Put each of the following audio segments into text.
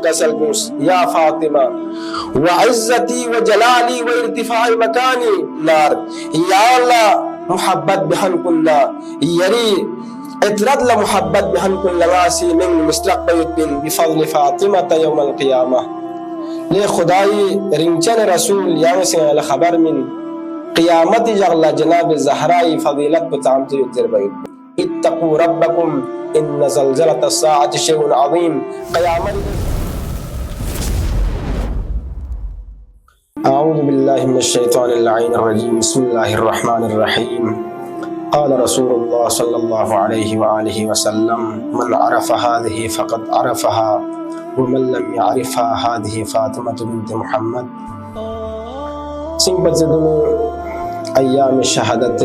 कसल बुस या फातिमा व इज्जती व जलाली व इर्तिफाई मकानी नार या अल्लाह मोहब्बत बहन कुल्ला यरी इतरद ला मोहब्बत बहन कुल्ला वासी मिन मुस्तक़बिल बिफज़ल फातिमा यौम अल क़ियामा ले खुदाई रिंचन रसूल याम से अल खबर मिन क़ियामत जगला जनाब ज़हराई फ़ज़ीलत को तामते युतरबई इत्तक़ू रब्बकुम इन्न ज़लज़लत अस्साअति शैउन अज़ीम क़यामत। अऊज़ु बिल्लाहि मिनश शैतानिर रजीम बिस्मिल्लाहिर रहमानिर रहीम क़ाल रसूलुल्लाह सल्लल्लाहु अलैहि व आलिहि वसल्लम मन अरफ़ हाज़िहि फ़क़द अरफ़हा व मन लम यअरिफ़हा हाज़िहि फ़ातिमतु बिन्त मुहम्मद। सिंपज़दुनु अय्याम शहादत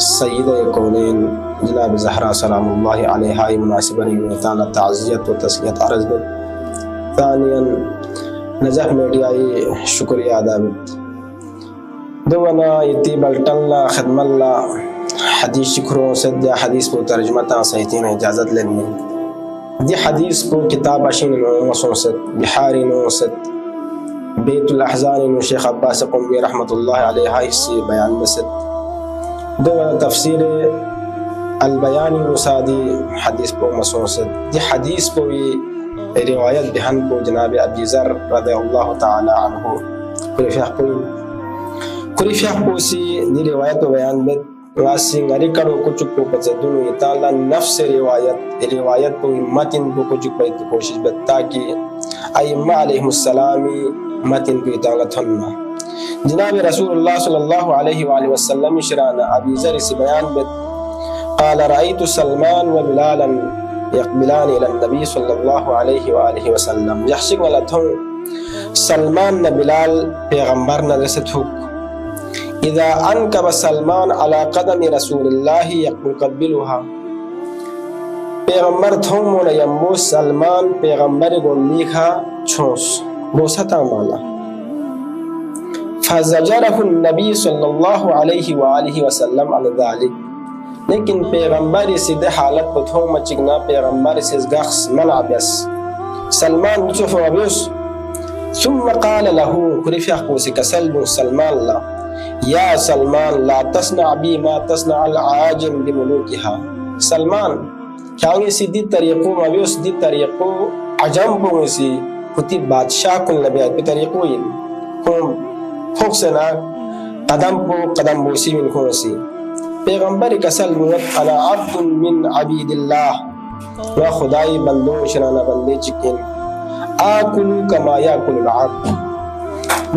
सय्यदे कौनैन जनाब ज़हरा सलामुल्लाहि अलैहा मुनासिबन ताला ताज़ियत व तस्लियत अर्ज़ बद। तानियन नजफ मीडियाई शुक्रिया अदा बद। दोवना इति बल्टल्ला खदमल्ला हदीस शिखरों से दिया हदीस को तर्जुमा ता सहीतीन इजाज़त लेनी दी हदीस को किताब अशीन नौसों से बिहारी नौसत बेतुल अहज़ान शेख अब्बास क़ुम्मी रहमतुल्लाह अलैहि से बयान बसत। दो तफसीर अल बयानी मुसादी हदीस को मसोसत दी हदीस को ये रिवायत बहन को जनाब अबी ज़र रज़ियल्लाहु ताला अन्हु कुरिफ़िया को सी दी रिवायत बयान बद वासी ngari karo kuchuk ko pazadunu itala nafs riwayat को मतिन को कुचुक पे कोशिश बद ताकि अइम्मा अलैहिमुस्सलामी मतिन को इताला थन्ना जनाब रसूलुल्लाह सल्लल्लाहु अलैहि वसल्लम शराना अबी ज़र से बयान बद क़ाल रअयतु सलमान व बिलालन यक़बिलान इला नबी सल्लल्लाहु अलैहि वसल्लम यहशिक लथु सलमान न बिलाल पैगंबर न रसतु इज़ा अनकब सलमान अला क़दम रसूलिल्लाह यक़बिलुहा पैगंबर थों मोन यम्बो सलमान पैगंबर गोंदीखा छोस बोसता माला फज़जरहु नबी सल्लल्लाहु अलैहि वसल्लम अन ज़ालिक लेकिन पैगंबर सीधे हालत को थों मचिकना पैगंबर से गख्स मना बस सलमान मुचुफ अबुस सुम्मा क़ाल लहू कुरिफ़िया को से कसल सलमान ला या सलमान ला तस्ना बी मा तस्ना अल आजिम बिमुलूकिहा सलमान क्या सीधी तरीक़ों अबुस दी तरीक़ों अजम पोसी खुती बादशाह कुल नबी पे तरीक़ों इन कुम फोक्सना कदम बोसी मिन खोसी पैगंबर कसल मुत अना अब्दुन मिन अबीदिल्लाह व खुदाई बंदों शराना बंदे चिकिन आकुलु कमा याकुलुल अब्द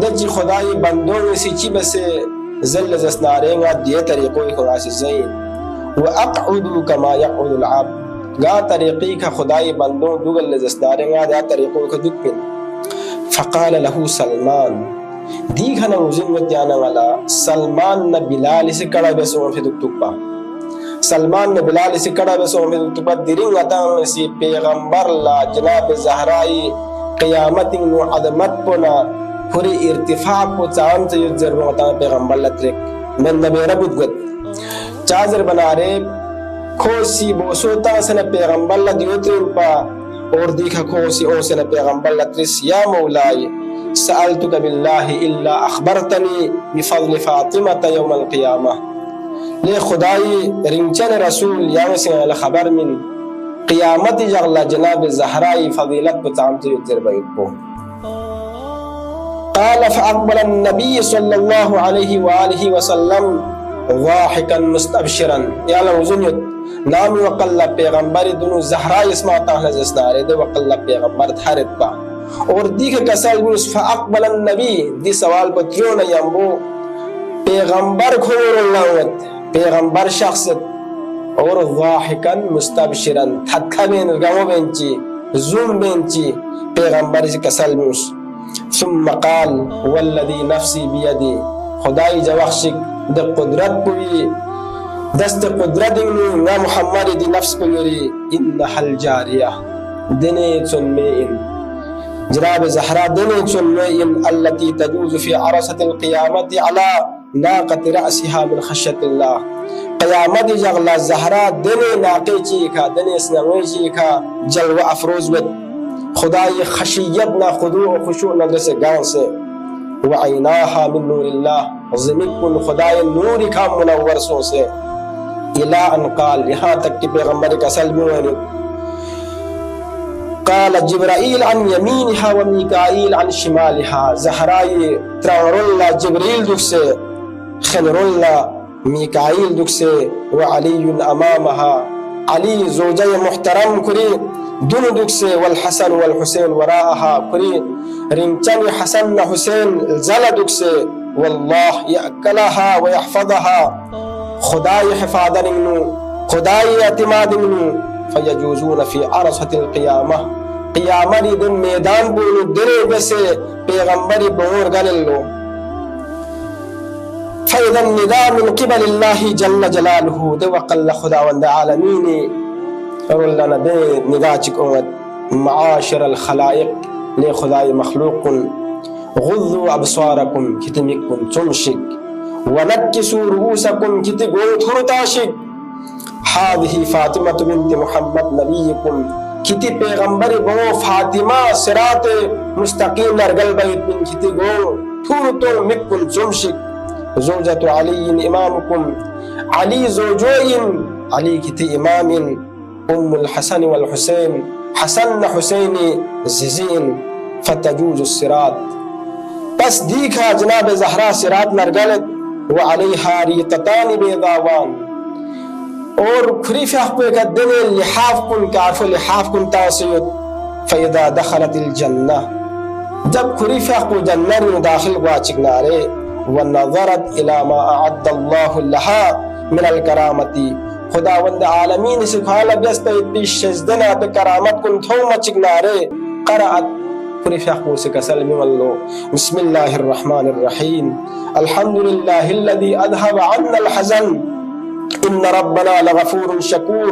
दज खुदाई बंदों में सिची बसे जल जसनारेंगा दिए तरीक़ों को आस ज़ैन व अक़उदु कमा यक़उदुल अब्द गा तरीक़ी का खुदाई बंदों दुगल जसनारेंगा दा तरीक़ों को दुक्पिन फ़क़ाल लहू सलमान दी घना उज़िन त्याना वाला सलमान न बिलाल से कड़ा बेसों में दुक्तुपा सलमान न बिलाल से कड़ा बेसों में दुक्तुपा दिरिंग अतां से पैगंबर ला जनाब ज़हराई क़यामत नु अदमत पोना पूरी इर्तिफा को चांद से युजर होता पैगंबर लत्रिक मैं नबी रबुद्गत चाजर बना रे खोसी बोसोता से न पैगंबर ला दियोत्रिन पा और दिखा खोसी ओ से न पैगंबर लत्रिस या मौलाई सअलतुका बिल्लाहि इल्ला अखबरतनी बिफज़ल फातिमा यौम अल क़ियामा ले खुदाई रिंचन रसूल याम से अल खबर मिन क़ियामत जगला जनाब ज़हराई फ़ज़ीलत को तामते युतरबई को क़ाल फ़अक़बल अन्नबी सल्लल्लाहु अलैहि व आलिहि वसल्लम ज़ाहिकन मुस्तबशिरन या लहुज़ुनियत नाम वक़ल्ला पैगंबर दुनु ज़हरा इस्मा ताहला जस्नारे दे वक़ल्ला पैगंबर थारत पा और दीख कसल मुस फ़अक़बल अन्नबी दी सवाल पत्रियों न यम्बो पैगंबर खोरल्लावत पैगंबर शख्सत और ज़ाहिकन मुस्तबशिरन थक्का बेन गमो बेंची ज़ूम बेंची पैगंबर से कसल मुस सुम्मा क़ाल वल्लज़ी नफ़्सी बियदी खुदाई जवख्शिक द कुदरत पुई दस्त कुदरत ना मुहम्मद दी नफ्स को योरी इन्नहल जारिया दिने चुनमे इन जनाब ज़हरा दिने चुनमे इन अल्लती तजूज़ु फ़ी अरसतिल क़ियामति अला नाक़ति रअसिहा मिन ख़श्यतिल्लाह क़यामत जगला ज़हरा दिने नाक़े चीखा दिने स्नवे चीखा जलवा अफ़रोज़ वत खुदाई खशियत ना खुदू और खुशू न जैसे गांव से वअइनाहा मिन नूरिल्लाह ज़मीकुन खुदाई नूर का मुनव्वर सो से इला अन क़ाल यहाँ तक कि पैगंबर का सल में क़ाल जिब्राईल अन यमीनिहा व मीकाईल अन शिमालिहा ज़हराई त्रवरुल्ला जिब्रील दुख से खिलरुल्ला मीकाईल दुख से व अलीयुन अमामहा अली ज़ौजय मुहतरम कुरी दुनु दुख से वल हसन वल हुसैन वराहा कुरी रिंचन हसन न हुसैन जल दुख से वल्लाह यअकलहा व यहफज़हा खुदाई हिफादत इन्नु खुदाई एतिमाद इन्नु फयजूज़ून फी अरसतिल क़ियामह क़ियामत दिन मैदान बोलो दिरे बसे पैगंबरी बोर गललो फइदन निदा मिन क़िबलिल्लाहि जल्ल जलालुहु दे वक़ल्ल खुदावंद आलमीन रुल्लना दे निदा चिकोमत माशरल खलाइक ले खुदाई मखलूकुन गुज़्ज़ू अबसारकुम कितमिकुन चुमशिक वनक्किसू रुऊसकुम कितगो थुरताशिक हादिही फातिमा बिन्त मुहम्मद नबीकुम किति पैगंबरी बो फातिमा सिरात मुस्तकीम नरगल बैत बिन कितगो थुरतो मिकुन चुमशिक ज़ौजतु अलीइन इमामुकुम अली ज़ौजोइन अली किति इमामिन उम्मुल हसन वल हुसैन हसन न हुसैनी ज़िज़ीन फतजूज़ु सिरात बस दीखा जनाब ज़हरा सिरात नरगलत व अलैहा रिक़तान बेदावान और खुरीफ़ पे का दिन लिहाफ कुन काफ़ लिहाफ कुन तासियत फ़इदा दखलतिल जन्नह जब खुरीफ़ को जन्नत में दाखिल हुआ चिकनारे व नज़रत इला मा अअद्दल्लाहु लहा मिनल करामती खुदावंद आलमीन से खाला व्यस्त इतनी शज़दना पे करामत कुन थो मचिकनारे क़राअत खुरीफ़ को से कसल में वल्लो बिस्मिल्लाहिर रहमानिर रहीम अल्हम्दुलिल्लाहिल्लज़ी अज़हब अन्नल हज़न इन्न रब्बना लगफूरुन शकूर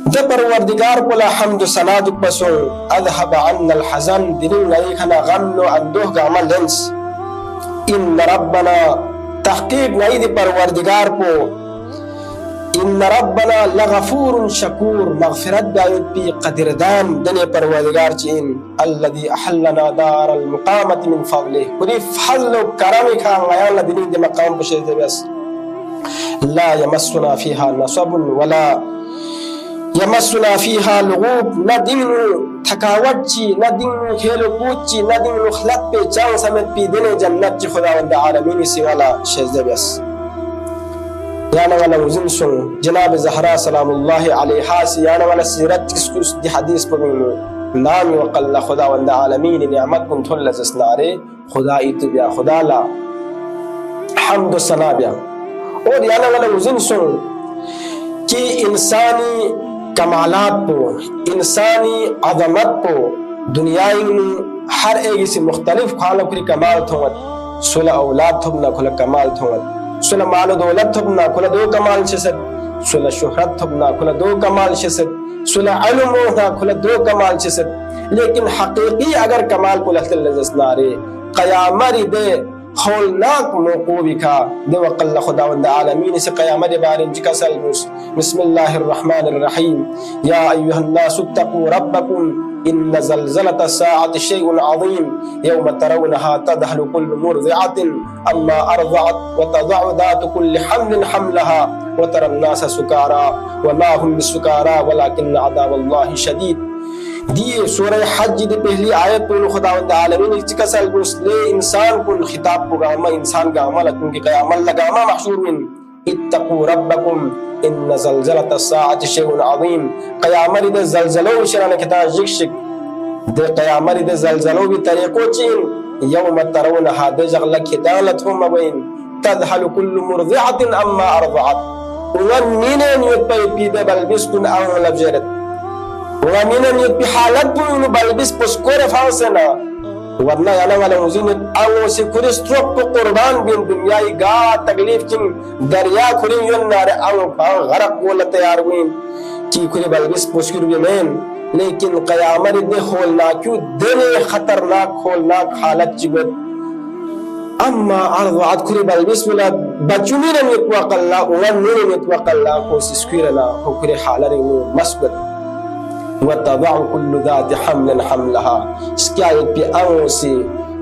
द परवरदिगार कोला हम्द सना दुख पसो अज़हब अन्नल हज़न दिनिन गई खना गम नो अंदोह गामल लेंस इन्न रब्बना तहकीक नहीं दी परवरदिगार को इन्न रब्बना लगफूरुन शकूर मग़फ़िरत दायत पी क़दरदान दने परवरदिगार चीन अल्लज़ी अहल्लना दारल मुक़ामत मिन फ़ज़लिह पूरी फज़ल व करम का गयान दिनिन दे मकाम पशे दे बस ला यमस्सुना फीहा नसबुन वला यमस्सुना फीहा लुगूब न दिनु थकावट ची न दिनु खेलो कूद ची न दिनु खलक पे चांग समेत पी देने जन्नत ची खुदावंद आलमीन से वाला शेज़ बस याना वाला मुजिन सुन जनाब ज़हरा सलामुल्लाहि अलैहा से याना वाला सीरत किस दी हदीस पर नाम वक़ल्ला खुदावंद आलमीन निअमत कुन थुल जसनारे खुदा इतबिया खुदा ला हम्द सना बिया और याना वाला मुजिन सुन कि इंसानी कमालात को इंसानी अज़मत को दुनियाई में हर एक से मुख्तलिफ खालों की कमाल थोंगत सुला औलाद थोबना खुला कमाल थोंगत सुला माल दौलत थोबना खुला दो कमाल शिसत सुला शोहरत थोबना खुला दो कमाल शिसत सुला इल्म होना खुला दो कमाल शिसत लेकिन हकीकी अगर कमाल को लहतल जसनारे क़यामत दे हौलनाक मौक़ूफ़ का दे वक़ल्ला खुदावंद आलमीन से क़यामत बारे जिका सलमुस बिस्मिल्लाहिर रहमानिर रहीम या अय्युहन नासु तक़ू रब्बकुम इन्न ज़लज़लतस साअति शैउन अज़ीम यौम तरौनहा तज़हलु कुल्लु मुर्दिअतिन अम्मा अर्ज़अत व तज़अु ज़ातु कुल्लि हम्लिन हम्लहा व तरन नास सुकारा व मा हुम बिसुकारा वलाकिन्न अज़ाबल्लाहि शदीद दिए सूरह हज दी पहली आयत तो खुदावंद आलमीन इसका सल ले इंसान को खिताब को गामा इंसान गामा लकुन की क़यामत लगामा महशूर मिन इत्तक़ू रब्बकुम इन्न ज़लज़लतस साअति शैउन अज़ीम क़यामत दे ज़लज़लो शरान खिता जिक्शिक दे क़यामत दे ज़लज़लो भी तरीक़ो चीन यौम तरौनहा दे जगल खितालत हो मबैन तज़हलु कुल्लु मुर्दिअतिन अम्मा अर्ज़अत वन मीने नियत पे पीदे बलबिस्कुन आव लबजरत वमीने नियत पे हालत बुन बलबिस पुस्कोरे फांसना वरना याना वाला मुझीन आंगों से खुरी स्ट्रोक को कुर्बान बिन दुनियाई गा तकलीफ चिन दरिया खुरी युन नारे आंगों पांग गरक बोला तैयार हुईं कि खुरी बलबिस पुस्किर बिमेन लेकिन क़यामत दे होलनाक्यू देने खतरनाक होलनाक हालत चिबत अम्मा अर्ज़अत खुरी बलबिस बोला बचुनी ने नियत वक़ल्ला वन ने नियत वक़ल्ला कोशिश किरना हो खुरी हालत में मस्बत वतदअ कुल्लु ज़ाति हम्लिन हम्लहा इसकी आयत पे आंगों से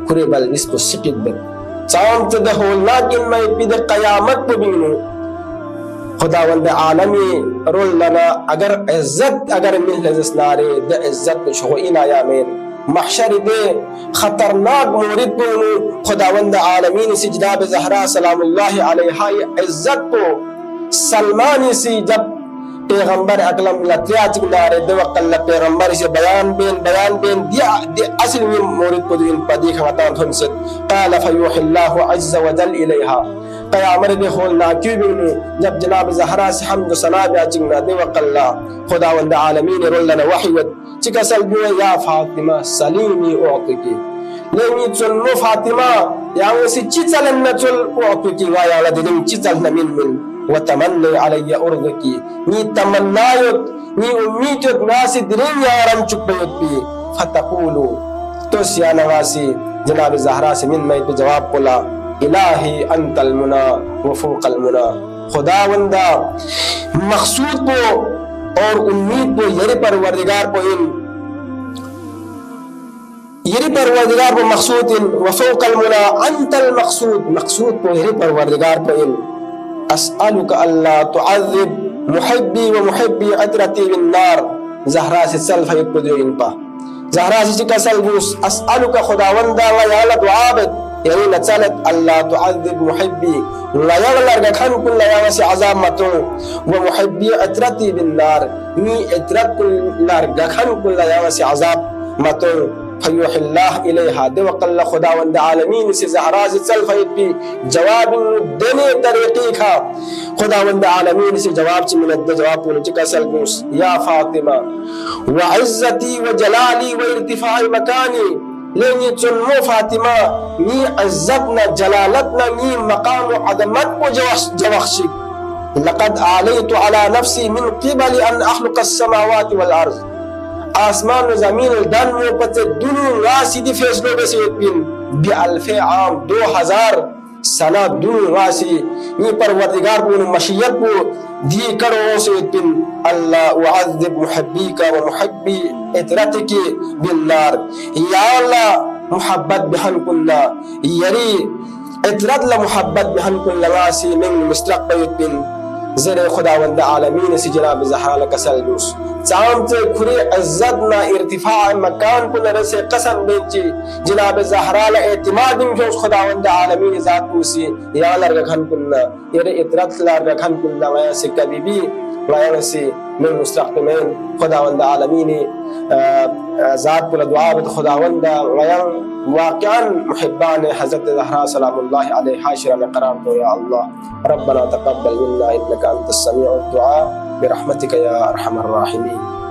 खुरे बल इसको सिकित बन चांद द होलना किन में पिद क़यामत को बिनु खुदावंद आलमी रोल लना अगर इज्जत अगर मिल जसनारे द इज्जत शो इन आयामेन महशर दे खतरनाक मोरिद को खुदावंद आलमीन सिजदा बे ज़हरा सलामुल्लाह अलैहा इज्जत को सलमान सी जब पैगंबर अकलम लत्या चिकनारे दे वकल पैगंबर से बयान बेन दिया असल में मोरिद को दिन पदी खता थन से قال فيوحي الله عز وجل इलैहा क़यामत दे होल ना क्यों बिनु जब जनाब ज़हरा से हमद सना बे चिकना दे वकल खुदावंद आलमीन रोलना वही चिकसल बो या फातिमा सलीमी ओतकी लेनी चुन्नो फातिमा या वसी चिचलन न चुल ओतकी वा या लदिन चिचल न मिन वतमन्नी अलैया उर्दकी नी तमन्नायुत नी उम्मीदुत नासी दिरिन यारम चुपयुत फतकुलु तो सियानवासी जनाब ज़हरा से मिन में पे जवाब बोला इलाही अंतल मुना व फौकल मुना खुदावंदा मकसूद को और उम्मीद को यरी परवरदिगार को मकसूद इन व फौकल मुना अंतल मकसूद को यरी परवरदिगार को इन अस्अलुका अल्ला तुअज़्ज़िब मुहिब्बी व मुहिब्बी अतरती बिन्नार ज़हरा से सल्फ को जो इन पा ज़हरा से का सल्बुस अस्अलुका खुदावंदा व याला दुआबत यानी नचलत अल्लाह तुअज़्ज़िब मुहिब्बी ला यगलर गखन कुल यावा से अज़ाब मतु व मुहिब्बी अतरती बिन्नार नी अतरत कुल लार गखन कुल यावा से अज़ाब मतु फयुहिल्लाह इलैहा दे वकल खुदावंद आलमीन से ज़हरा से सल्फ भी जवाब देने तरीक़े का खुदावंद आलमीन से जवाब च मिलत जवाब पुन का सल्बुस या फातिमा व इज्जती व जलाली व इर्तिफाई मकानी लेनी चुन्नो फातिमा नी इज्जत न जलालत न नी मकाम व अदमत को जवख्शिक लक़द आलैतु अला नफ्सी मिन क़िबल अन अख़्लुक़ अस्समावाति वल अर्ज़ आसमान और जमीन दन में पते दुनु वासीदी फैसलों में से बिन बिअल्फे आम 2000 सना दुनु वासी ये परवरदिगार को मशीयत को दी करो से बिन अल्लाह वअज़्ज़िब मुहब्बीका व मुहब्बी इतरतिकी बिन्नार या अल्लाह मोहब्बत बहन कुल्ला यरी इतरत ला मोहब्बत बहन कुल्ला वासी मिन मुस्तक़बिल बिन ज़रे खुदावंद आलमीन से जनाब ज़हरा का सल्बुस चांद से खुरी इज्जत ना इर्तिफा मकान को नरे से कसम बेची जनाब ज़हरा ला एतिमाद में खुदावंद आलमीन ज़ात को सी या लर गखन कुल्ला ये इतरत लर गखन कुल्ला वया से कभी भी वया से में मुस्तक़बिल खुदावंद आलमीन ज़ात को दुआ बद खुदावंद वया वाक़िअन मुहिब्बान हज़रत ज़हरा सलामुल्लाह अलैहा शरण करार दो या अल्लाह रब्बना तक़ब्बल मिन्ना इन्नका अंतस समीउद दुआ बिरहमतिका या अरहमर राहिमीन।